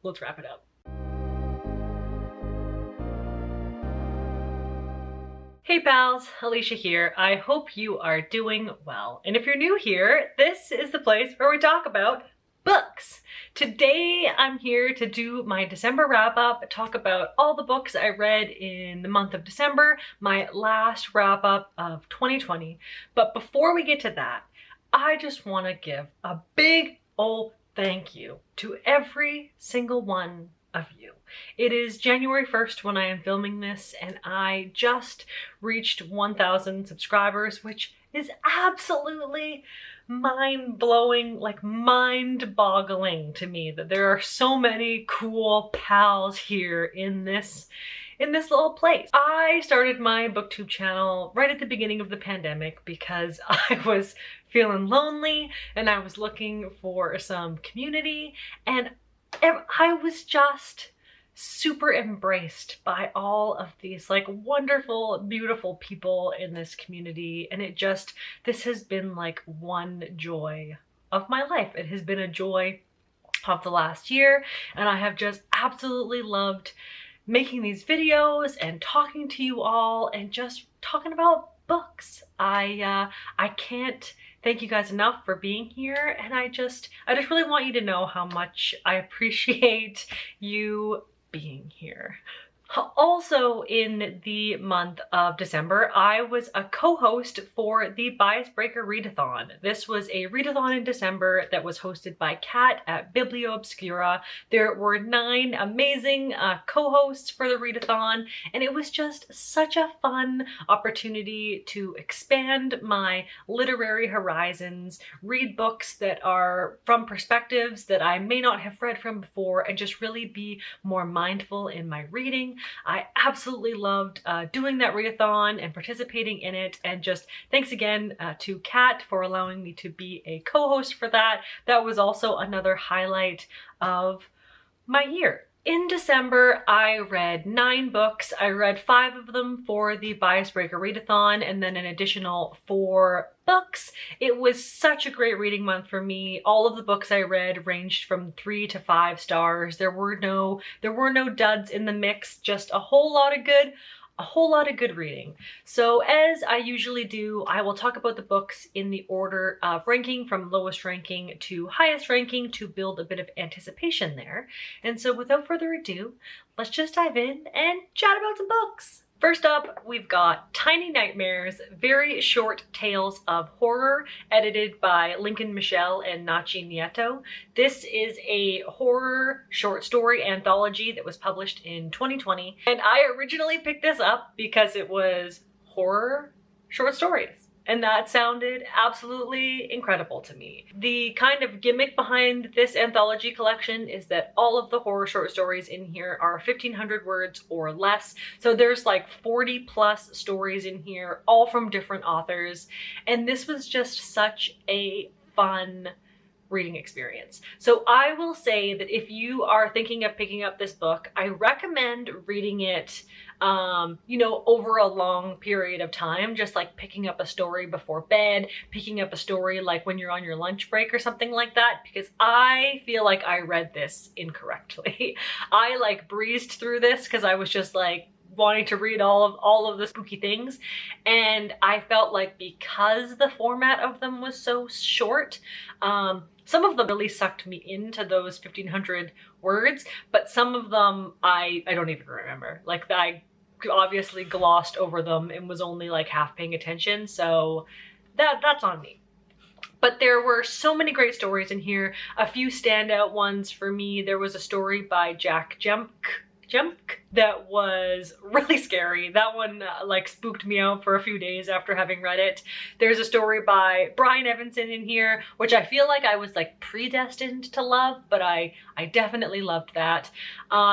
let's wrap it up. Hey pals, Alicia here. I hope you are doing well. And if you're new here, this is the place where we talk about books. Today I'm here to do my December wrap up, talk about all the books I read in the month of December, my last wrap up of 2020. But before we get to that, I just want to give a big old thank you to every single one of you. It is January 1st when I am filming this, and I just reached 1,000 subscribers, which is absolutely mind-blowing, like mind-boggling to me that there are so many cool pals here in this little place. I started my booktube channel right at the beginning of the pandemic because I was feeling lonely and I was looking for some community, and I was just super embraced by all of these like wonderful, beautiful people in this community. And this has been like one joy of my life. It has been a joy of the last year, and I have just absolutely loved making these videos and talking to you all and just talking about books. I can't thank you guys enough for being here, and I just really want you to know how much I appreciate you being here. Also in the month of December, I was a co-host for the Bias Breaker Readathon. This was a readathon in December that was hosted by Kat at Biblio Obscura. There were 9 amazing co-hosts for the readathon, and it was just such a fun opportunity to expand my literary horizons, read books that are from perspectives that I may not have read from before, and just really be more mindful in my reading. I absolutely loved doing that readathon and participating in it, and just thanks again to Kat for allowing me to be a co-host for that. That was also another highlight of my year. In December, I read 9 books. I read 5 of them for the Bias Breaker Readathon, and then an additional 4 books. It was such a great reading month for me. All of the books I read ranged from 3 to 5 stars. There were no duds in the mix, just a whole lot of good reading. So as I usually do, I will talk about the books in the order of ranking from lowest ranking to highest ranking to build a bit of anticipation there. And so without further ado, let's just dive in and chat about some books. First up, we've got Tiny Nightmares, Very Short Tales of Horror, edited by Michel and Nieto. This is a horror short story anthology that was published in 2020, and I originally picked this up because it was horror short stories. And that sounded absolutely incredible to me. The kind of gimmick behind this anthology collection is that all of the horror short stories in here are 1,500 words or less. So there's like 40 plus stories in here, all from different authors. And this was just such a fun reading experience. So I will say that if you are thinking of picking up this book, I recommend reading it over a long period of time, just like picking up a story before bed, picking up a story like when you're on your lunch break or something like that, because I feel like I read this incorrectly. I like breezed through this because I was just like wanting to read all of the spooky things, and I felt like because the format of them was so short, some of them really sucked me into those 1,500 words, but some of them I don't even remember. Like I obviously glossed over them and was only like half paying attention, so that's on me. But there were so many great stories in here. A few standout ones for me. There was a story by Jack Jemk that was really scary. That one like spooked me out for a few days after having read it. There's a story by Brian Evanson in here, which I feel like I was like predestined to love, but I definitely loved that.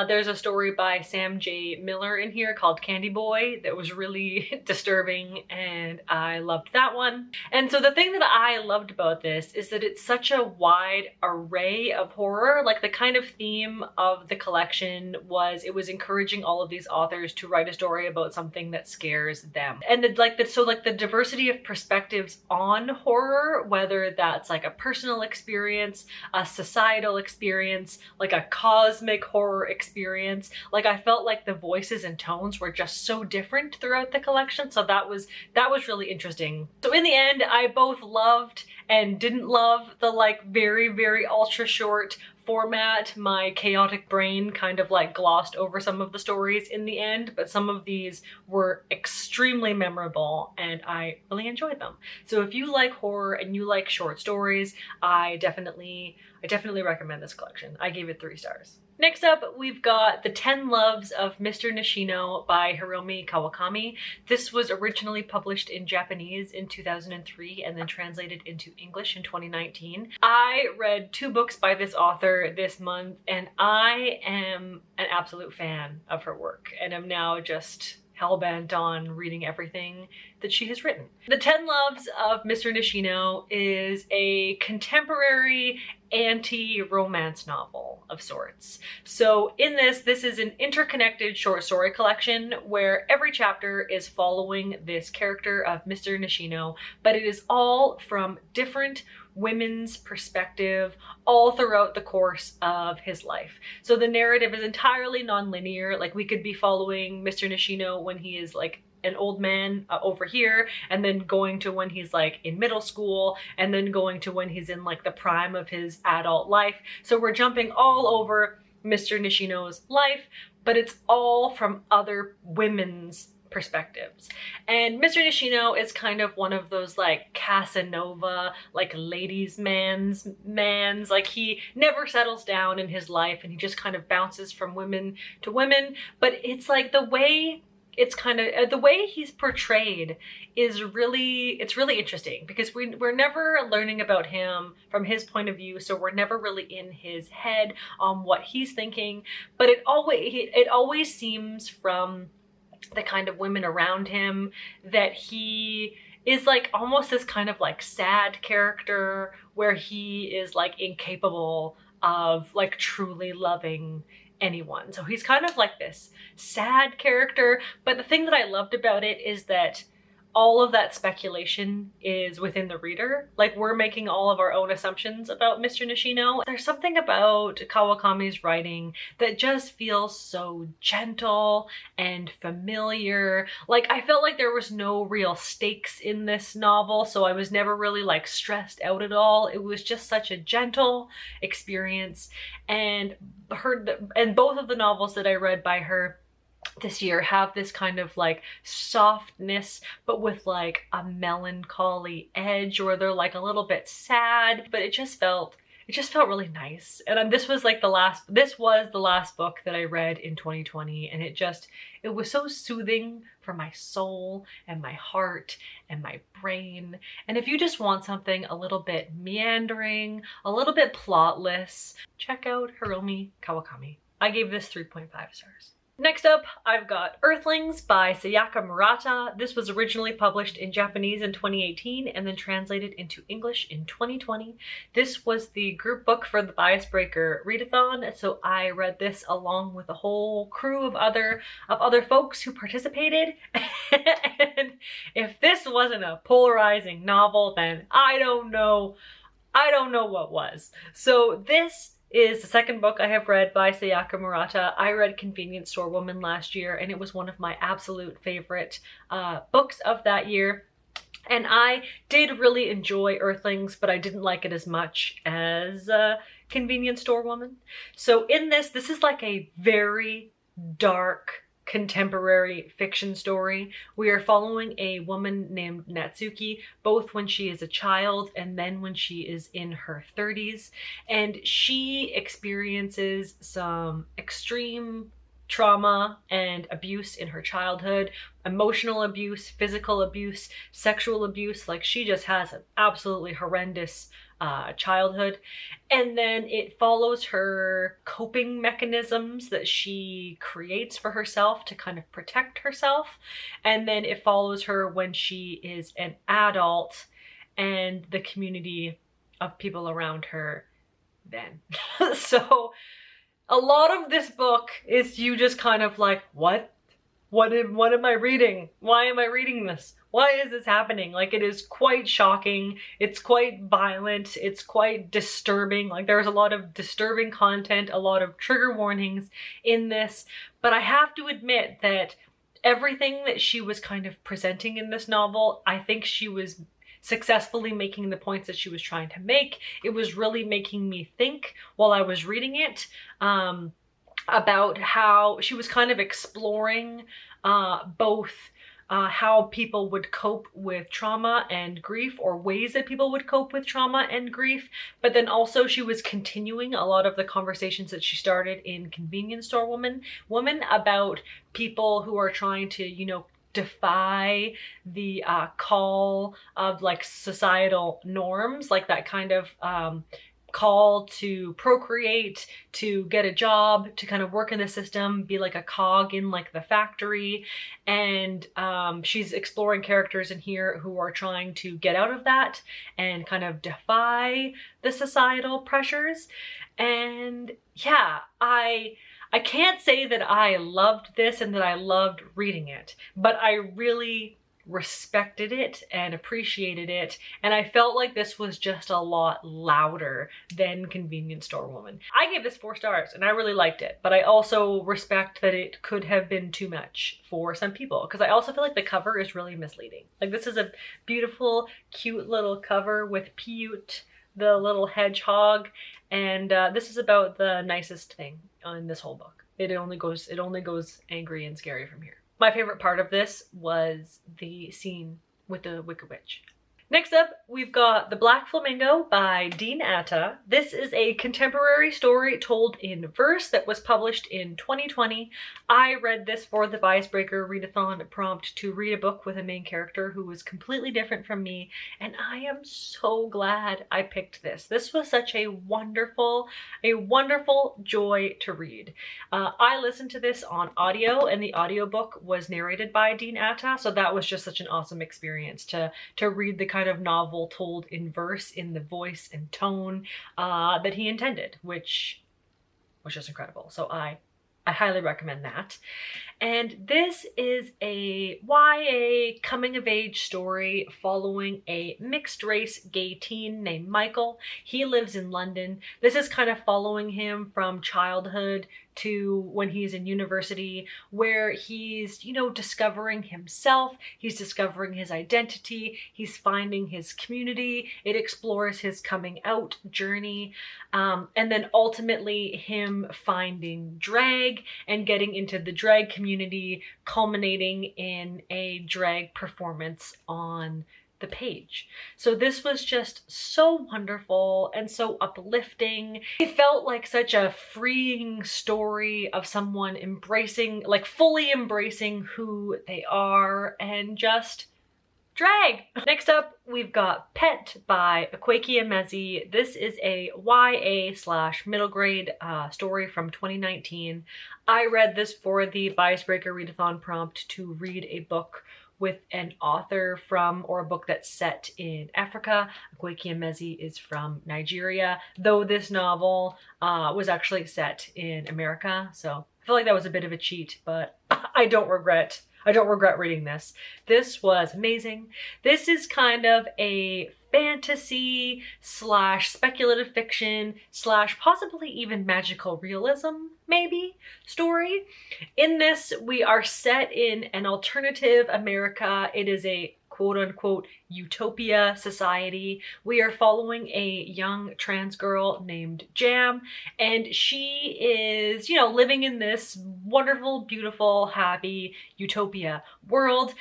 There's a story by Sam J. Miller in here called Candy Boy that was really disturbing, and I loved that one. And so the thing that I loved about this is that it's such a wide array of horror. Like the kind of theme of the collection was, it was encouraging encouraging all of these authors to write a story about something that scares them. And the diversity of perspectives on horror, whether that's like a personal experience, a societal experience, like a cosmic horror experience. Like I felt like the voices and tones were just so different throughout the collection. So that was really interesting. So in the end, I both loved and didn't love the like very, very ultra short format. My chaotic brain kind of like glossed over some of the stories in the end, but some of these were extremely memorable and I really enjoyed them. So if you like horror and you like short stories, I definitely recommend this collection. I gave it 3 stars. Next up, we've got The 10 Loves of Mr. Nishino by Hiromi Kawakami. This was originally published in Japanese in 2003 and then translated into English in 2019. I read 2 books by this author this month and I am an absolute fan of her work and am now just hellbent on reading everything that she has written. The 10 Loves of Mr. Nishino is a contemporary anti-romance novel of sorts. So in this is an interconnected short story collection where every chapter is following this character of Mr. Nishino, but it is all from different women's perspective all throughout the course of his life. So the narrative is entirely non-linear. Like we could be following Mr. Nishino when he is like an old man over here, and then going to when he's like in middle school, and then going to when he's in like the prime of his adult life. So we're jumping all over Mr. Nishino's life, but it's all from other women's perspectives. And Mr. Nishino is kind of one of those like Casanova, like ladies' mans, like he never settles down in his life and he just kind of bounces from women to women. But it's like the way he's portrayed is really interesting because we're never learning about him from his point of view, so we're never really in his head on what he's thinking, but it always seems from the kind of women around him that he is like almost this kind of like sad character where he is like incapable of like truly loving anyone. So he's kind of like this sad character, but the thing that I loved about it is that all of that speculation is within the reader. Like we're making all of our own assumptions about Mr. Nishino. There's something about Kawakami's writing that just feels so gentle and familiar. Like I felt like there was no real stakes in this novel, so I was never really like stressed out at all. It was just such a gentle experience, and both of the novels that I read by her this year have this kind of like softness, but with like a melancholy edge, or they're like a little bit sad, but it just felt really nice. And this was the last book that I read in 2020, and it was so soothing for my soul and my heart and my brain. And if you just want something a little bit meandering, a little bit plotless, check out Hiromi Kawakami. I gave this 3.5 stars. Next up, I've got Earthlings by Sayaka Murata. This was originally published in Japanese in 2018 and then translated into English in 2020. This was the group book for the Bias Breaker readathon, so I read this along with a whole crew of other folks who participated. And if this wasn't a polarizing novel, then I don't know what was. So this is the second book I have read by Sayaka Murata. I read Convenience Store Woman last year, and it was one of my absolute favorite books of that year. And I did really enjoy Earthlings, but I didn't like it as much as Convenience Store Woman. So in this is like a very dark contemporary fiction story. We are following a woman named Natsuki, both when she is a child and then when she is in her 30s. And she experiences some extreme trauma and abuse in her childhood, emotional abuse, physical abuse, sexual abuse. Like she just has an absolutely horrendous childhood. And then it follows her coping mechanisms that she creates for herself to kind of protect herself. And then it follows her when she is an adult and the community of people around her then. So A lot of this book is you just kind of like, what? What am I reading? Why am I reading this? Why is this happening? Like, it is quite shocking. It's quite violent. It's quite disturbing. Like, there's a lot of disturbing content, a lot of trigger warnings in this. But I have to admit that everything that she was kind of presenting in this novel, I think she was successfully making the points that she was trying to make. It was really making me think while I was reading it. About how she was kind of exploring both how people would cope with trauma and grief, or ways that people would cope with trauma and grief, but then also she was continuing a lot of the conversations that she started in Convenience Store Woman about people who are trying to, you know, defy the call of like societal norms, like that kind of call to procreate, to get a job, to kind of work in the system, be like a cog in like the factory. And she's exploring characters in here who are trying to get out of that and kind of defy the societal pressures. And yeah, I can't say that I loved this and that I loved reading it, but I really respected it and appreciated it, and I felt like this was just a lot louder than Convenience Store Woman. I gave this 4 stars and I really liked it, but I also respect that it could have been too much for some people, because I also feel like the cover is really misleading. Like, this is a beautiful, cute little cover with Piyut, the little hedgehog, and this is about the nicest thing in this whole book. It only goes angry and scary from here. My favorite part of this was the scene with the Wicked Witch. Next up, we've got The Black Flamingo by Dean Atta. This is a contemporary story told in verse that was published in 2020. I read this for the Biasbreaker readathon prompt to read a book with a main character who was completely different from me, and I am so glad I picked this. This was such a wonderful joy to read. I listened to this on audio, and the audiobook was narrated by Dean Atta, so that was just such an awesome experience to read the kind of novel told in verse in the voice and tone that he intended, which was just incredible. So I highly recommend that. And this is a YA coming-of-age story following a mixed-race gay teen named Michael. He lives in London. This is kind of following him from childhood to when he's in university, where he's, you know, discovering himself, he's discovering his identity, he's finding his community. It explores his coming out journey, and then ultimately him finding drag and getting into the drag community, culminating in a drag performance on the page. So this was just so wonderful and so uplifting. It felt like such a freeing story of someone embracing, like fully embracing who they are and just drag. Next up, we've got Pet by Akwaeke Emezi. This is a YA/middle grade story from 2019. I read this for the Biasbreaker readathon prompt to read a book with an author from, or a book that's set in Africa. Akwaeke Emezi is from Nigeria, though this novel was actually set in America. So I feel like that was a bit of a cheat, but I don't regret reading this. This was amazing. This is kind of a fantasy / speculative fiction / possibly even magical realism, maybe, story. In this, we are set in an alternative America. It is a quote-unquote utopia society. We are following a young trans girl named Jam, and she is, you know, living in this wonderful, beautiful, happy utopia world.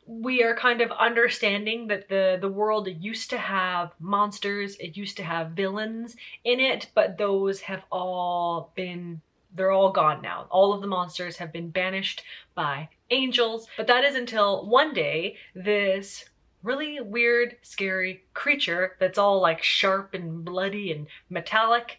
We are kind of understanding that the world used to have monsters, it used to have villains in it, but those have all been, they're all gone now. All of the monsters have been banished by angels, but that is until one day this really weird, scary creature that's all like sharp and bloody and metallic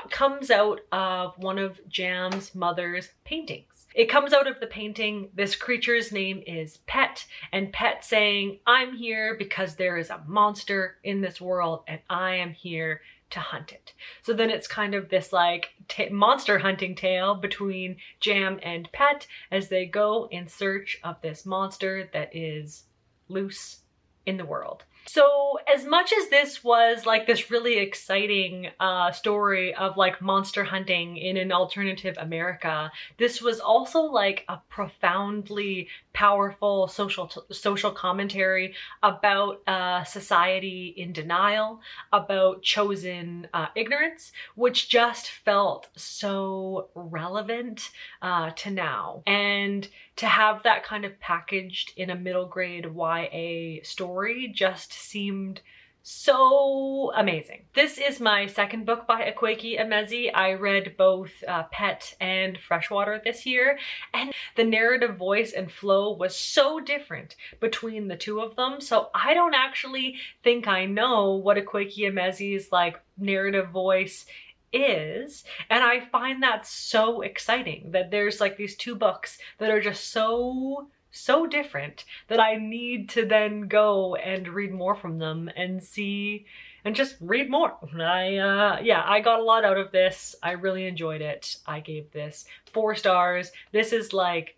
comes out of one of Jam's mother's paintings. It comes out of the painting. This creature's name is Pet, and Pet saying, I'm here because there is a monster in this world and I am here to hunt it. So then it's kind of this like monster hunting tale between Jam and Pet as they go in search of this monster that is loose in the world. So as much as this was like this really exciting story of like monster hunting in an alternative America, this was also like a profoundly powerful social commentary about society in denial, about chosen ignorance, which just felt so relevant to now. And to have that kind of packaged in a middle grade YA story just seemed so amazing. This is my second book by Akwaeke Emezi. I read both Pet and Freshwater this year, and the narrative voice and flow was so different between the two of them. So I don't actually think I know what Akwaeke Emezi's like narrative voice is, and I find that so exciting that there's like these two books that are just so different that I need to then go and read more from them and see and just read more. I got a lot out of this. I really enjoyed it. I gave this 4 stars. This is like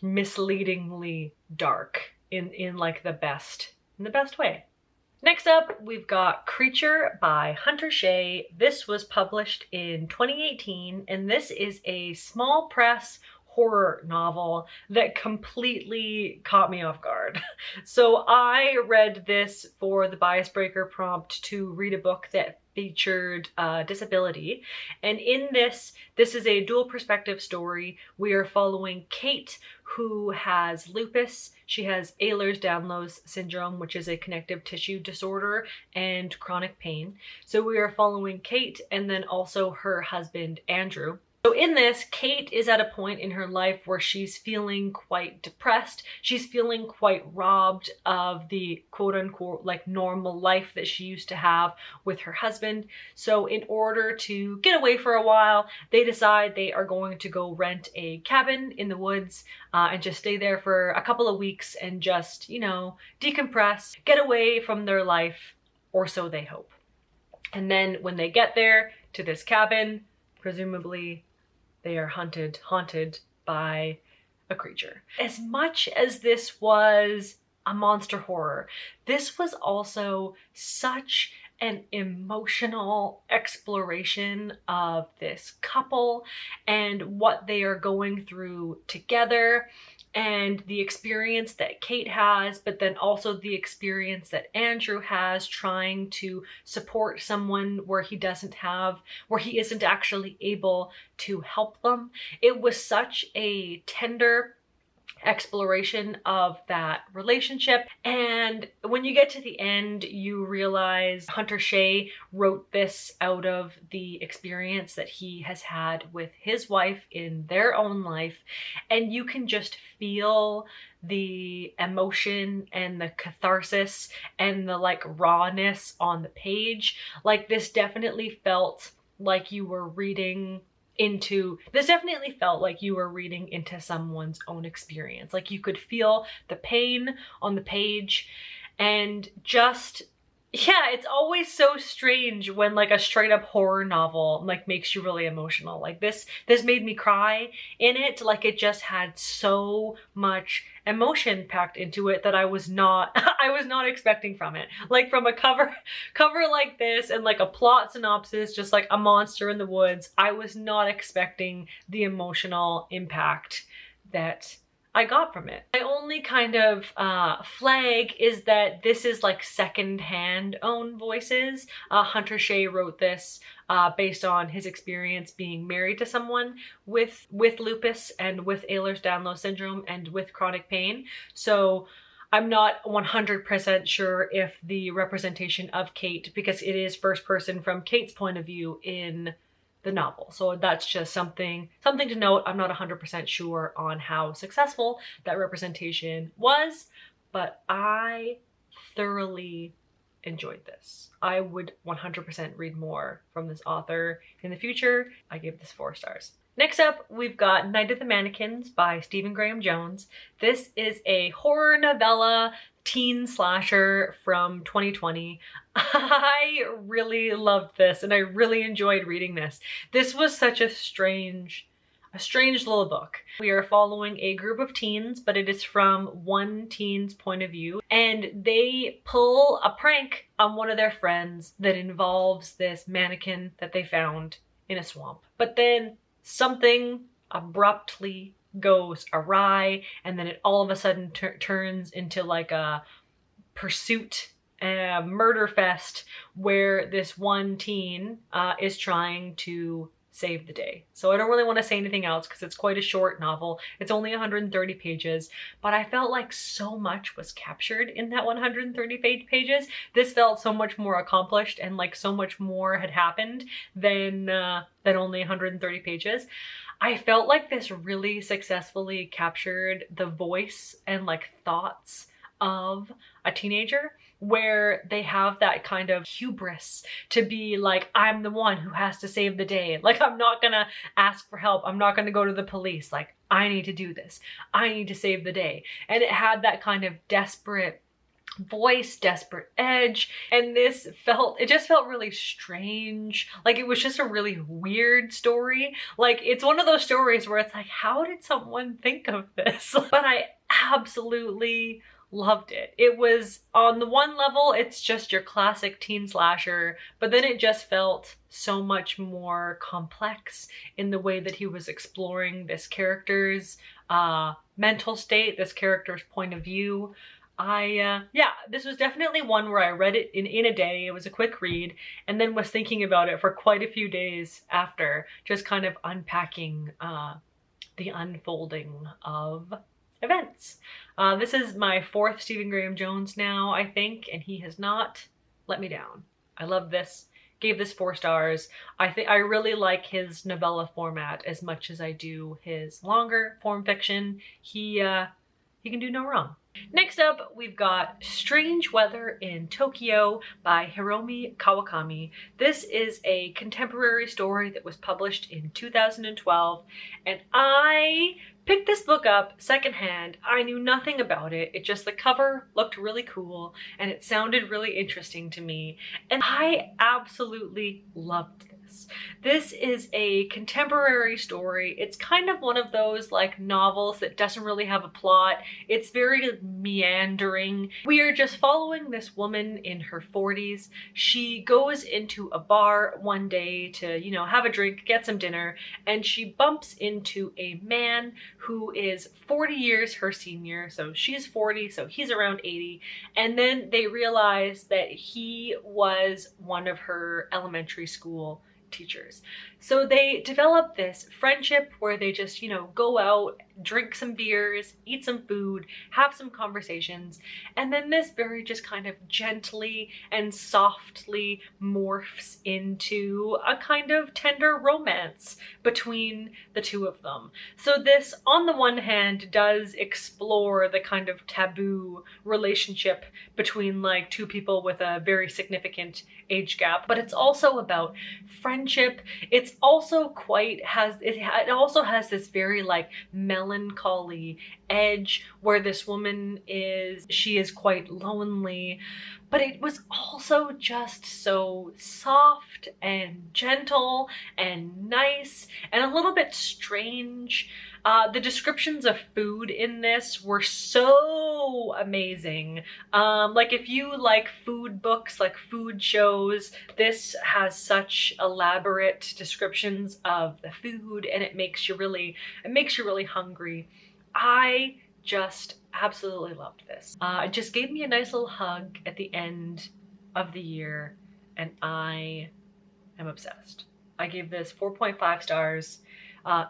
misleadingly dark in like the best way. Next up, we've got Creature by Hunter Shea. This was published in 2018, and this is a small press horror novel that completely caught me off guard. So I read this for the bias breaker prompt to read a book that featured disability. And in this is a dual perspective story. We are following Kate, who has lupus. She has Ehlers-Danlos syndrome, which is a connective tissue disorder, and chronic pain. So we are following Kate and then also her husband, Andrew. So in this, Kate is at a point in her life where she's feeling quite depressed. She's feeling quite robbed of the quote unquote like normal life that she used to have with her husband. So in order to get away for a while, they decide they are going to go rent a cabin in the woods and just stay there for a couple of weeks and just, you know, decompress, get away from their life, or so they hope. And then when they get there to this cabin, presumably they are haunted by a creature. As much as this was a monster horror, this was also such an emotional exploration of this couple and what they are going through together, and the experience that Kate has, but then also the experience that Andrew has trying to support someone where he isn't actually able to help them. It was such a tender exploration of that relationship, and when you get to the end, you realize Hunter Shea wrote this out of the experience that he has had with his wife in their own life, and you can just feel the emotion and the catharsis and the like rawness on the page. Like this definitely felt like you were reading into someone's own experience. Like you could feel the pain on the page, and just, yeah, it's always so strange when like a straight up horror novel like makes you really emotional. Like this made me cry in it. Like it just had so much emotion packed into it that I was not expecting from it. Like from a cover like this and like a plot synopsis, just like a monster in the woods, I was not expecting the emotional impact that I got from it. My only kind of flag is that this is like second-hand owned voices. Hunter Shea wrote this based on his experience being married to someone with lupus and with Ehlers-Danlos syndrome and with chronic pain. So I'm not 100% sure if the representation of Kate, because it is first person from Kate's point of view in the novel. So that's just something to note. I'm not 100% sure on how successful that representation was, but I thoroughly enjoyed this. I would 100% read more from this author in the future. I gave this 4 stars. Next up, we've got Night of the Mannequins by Stephen Graham Jones. This is a horror novella teen slasher from 2020. I really loved this and I really enjoyed reading this. This was such a strange little book. We are following a group of teens, but it is from one teen's point of view, and they pull a prank on one of their friends that involves this mannequin that they found in a swamp. But then something abruptly goes awry, and then it all of a sudden turns into like a pursuit, a murder fest, where this one teen is trying to save the day. So I don't really want to say anything else because it's quite a short novel. It's only 130 pages, but I felt like so much was captured in that 130 pages. This felt so much more accomplished and like so much more had happened than only 130 pages. I felt like this really successfully captured the voice and like thoughts of a teenager, where they have that kind of hubris to be like, I'm the one who has to save the day. Like, I'm not gonna ask for help. I'm not gonna go to the police. Like, I need to do this. I need to save the day. And it had that kind of desperate voice, desperate edge, and it just felt really strange. Like, it was just a really weird story. Like, it's one of those stories where it's like, how did someone think of this? But I absolutely loved it. It was, on the one level, it's just your classic teen slasher, but then it just felt so much more complex in the way that he was exploring this character's mental state, this character's point of view. Yeah, this was definitely one where I read it in a day. It was a quick read, and then was thinking about it for quite a few days after, just kind of unpacking the unfolding of events. This is my fourth Stephen Graham Jones now, I think, and he has not let me down. I love this. Gave this 4 stars. I really like his novella format as much as I do his longer form fiction. He can do no wrong. Next up, we've got Strange Weather in Tokyo by Hiromi Kawakami. This is a contemporary story that was published in 2012, and I picked this book up secondhand. I knew nothing about it. It just, the cover looked really cool and it sounded really interesting to me, and I absolutely loved this. This is a contemporary story. It's kind of one of those like novels that doesn't really have a plot. It's very meandering. We are just following this woman in her 40s. She goes into a bar one day to, you know, have a drink, get some dinner, and she bumps into a man who is 40 years her senior. So she's 40, so he's around 80. And then they realize that he was one of her elementary school teachers. So they develop this friendship where they just, you know, go out, drink some beers, eat some food, have some conversations, and then this very just kind of gently and softly morphs into a kind of tender romance between the two of them. So this, on the one hand, does explore the kind of taboo relationship between like two people with a very significant age gap, but it's also about friendship. It also has this very like melancholy edge where this woman is quite lonely, but it was also just so soft and gentle and nice and a little bit strange. The descriptions of food in this were so amazing. Like, if you like food books, like food shows, this has such elaborate descriptions of the food, and it makes you really hungry. I just absolutely loved this. It just gave me a nice little hug at the end of the year, and I am obsessed. I gave this 4.5 stars.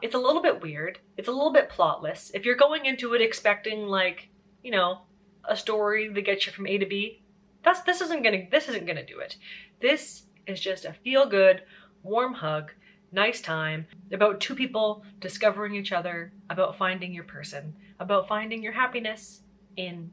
It's a little bit weird. It's a little bit plotless. If you're going into it expecting, like, you know, a story that gets you from A to B, this isn't gonna do it. This is just a feel-good, warm hug, nice time about two people discovering each other, about finding your person, about finding your happiness in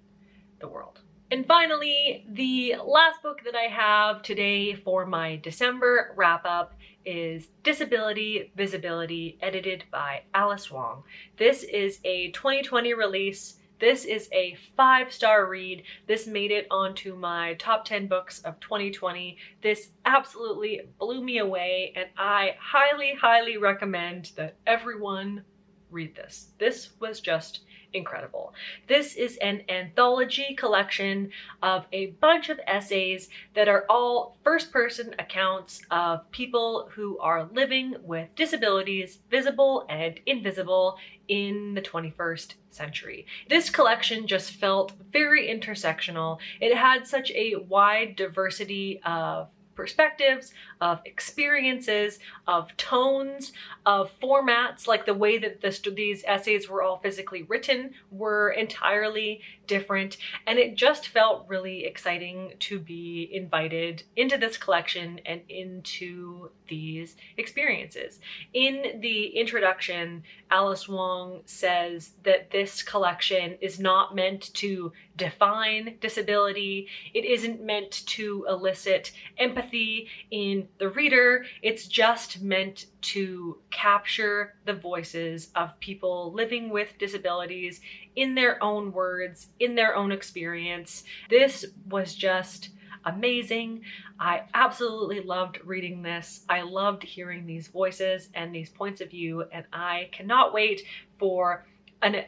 the world. And finally, the last book that I have today for my December wrap-up is Disability Visibility, edited by Alice Wong. This is a 2020 release. This is a 5-star read. This made it onto my top 10 books of 2020. This absolutely blew me away, and I highly, highly recommend that everyone read this. This was just incredible. This is an anthology collection of a bunch of essays that are all first-person accounts of people who are living with disabilities, visible and invisible, in the 21st century. This collection just felt very intersectional. It had such a wide diversity of perspectives, of experiences, of tones, of formats, like the way that these essays were all physically written were entirely different, and it just felt really exciting to be invited into this collection and into these experiences. In the introduction, Alice Wong says that this collection is not meant to define disability. It isn't meant to elicit empathy in the reader. It's just meant to capture the voices of people living with disabilities in their own words, in their own experience. This was just amazing. I absolutely loved reading this. I loved hearing these voices and these points of view, and I cannot wait for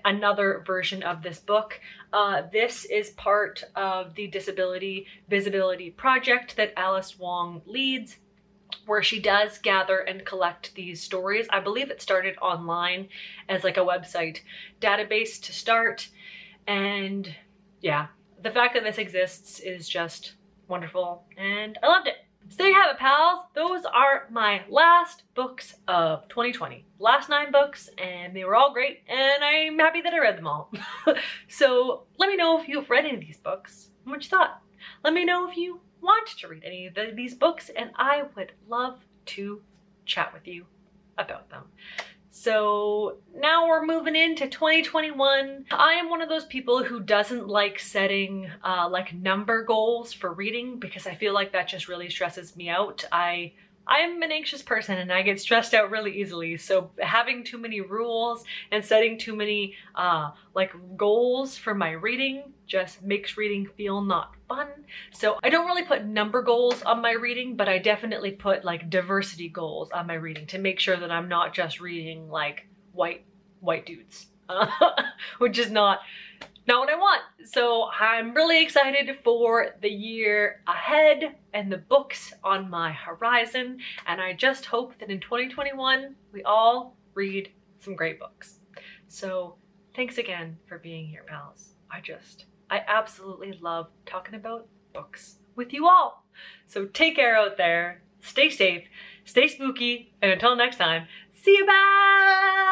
another version of this book. This is part of the Disability Visibility project that Alice Wong leads, where she does gather and collect these stories. I believe it started online as like a website database to start. And yeah, the fact that this exists is just wonderful, and I loved it. So there you have it, pals. Those are my last books of 2020. Last 9 books, and they were all great, and I'm happy that I read them all. So let me know if you've read any of these books and what you thought. Let me know if you want to read any of these books, and I would love to chat with you about them. So now we're moving into 2021. I am one of those people who doesn't like setting like number goals for reading, because I feel like that just really stresses me out. I'm an anxious person and I get stressed out really easily. So having too many rules and setting too many like goals for my reading just makes reading feel not fun. So I don't really put number goals on my reading, but I definitely put like diversity goals on my reading to make sure that I'm not just reading like white dudes, which is not what I want. So I'm really excited for the year ahead and the books on my horizon. And I just hope that in 2021, we all read some great books. So thanks again for being here, pals. I absolutely love talking about books with you all. So take care out there, stay safe, stay spooky, and until next time, see you, bye!